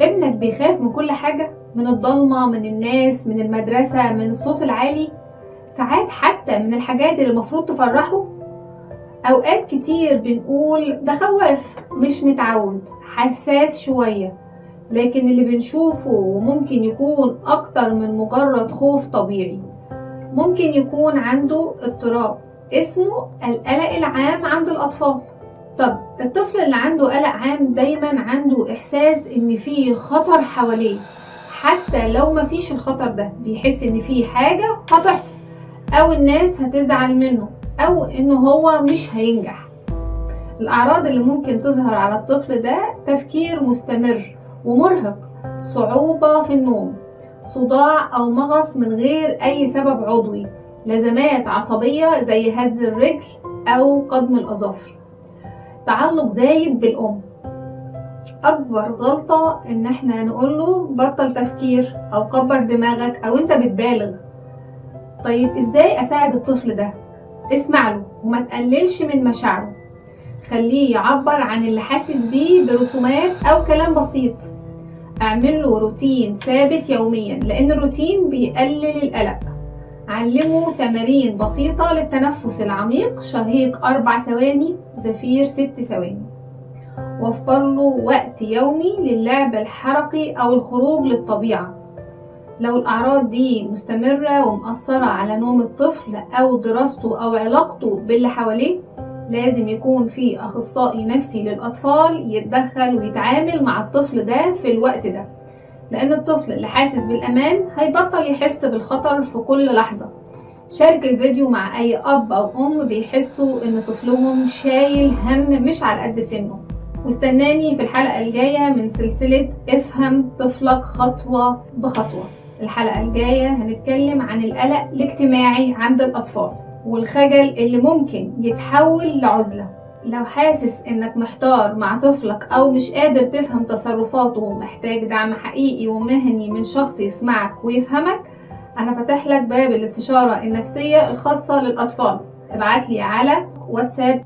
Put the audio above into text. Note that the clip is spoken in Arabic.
ابنك بيخاف من كل حاجة، من الضلمة، من الناس، من المدرسة، من الصوت العالي، ساعات حتى من الحاجات اللي المفروض تفرحه. اوقات كتير بنقول ده خواف، مش متعود، حساس شوية، لكن اللي بنشوفه ممكن يكون اكتر من مجرد خوف طبيعي. ممكن يكون عنده اضطراب اسمه القلق العام عند الاطفال. طب الطفل اللي عنده قلق عام دايما عنده احساس ان في خطر حواليه، حتى لو مفيش الخطر ده بيحس ان في حاجة هتحصل، او الناس هتزعل منه، او انه هو مش هينجح. الاعراض اللي ممكن تظهر على الطفل ده تفكير مستمر ومرهق، صعوبة في النوم، صداع او مغص من غير اي سبب عضوي، لزمات عصبية زي هز الرجل او قضم الاظافر، تعلق زايد بالام. اكبر غلطة ان احنا نقوله بطل تفكير او كبر دماغك او انت بتبالغ. طيب ازاي اساعد الطفل ده؟ اسمع له وما تقللش من مشاعره، خليه يعبر عن اللي حاسس بيه برسومات او كلام بسيط. اعمل له روتين ثابت يوميا لان الروتين بيقلل القلق. علمه تمارين بسيطة للتنفس العميق، شهيق 4 ثواني، زفير 6 ثواني. وفر له وقت يومي للعب الحركي او الخروج للطبيعة. لو الأعراض دي مستمرة ومأثرة على نوم الطفل أو دراسته أو علاقته باللي حواليه، لازم يكون في أخصائي نفسي للأطفال يتدخل ويتعامل مع الطفل ده في الوقت ده، لأن الطفل اللي حاسس بالأمان هيبطل يحس بالخطر في كل لحظة. شارك الفيديو مع أي أب أو أم بيحسوا إن طفلهم شايل هم مش على قد سنه. واستناني في الحلقة الجاية من سلسلة افهم طفلك خطوة بخطوة. الحلقة الجاية هنتكلم عن القلق الاجتماعي عند الأطفال والخجل اللي ممكن يتحول لعزلة. لو حاسس انك محتار مع طفلك او مش قادر تفهم تصرفاته ومحتاج دعم حقيقي ومهني من شخص يسمعك ويفهمك، انا فاتح لك باب الاستشارة النفسية الخاصة للأطفال. ابعتلي على واتساب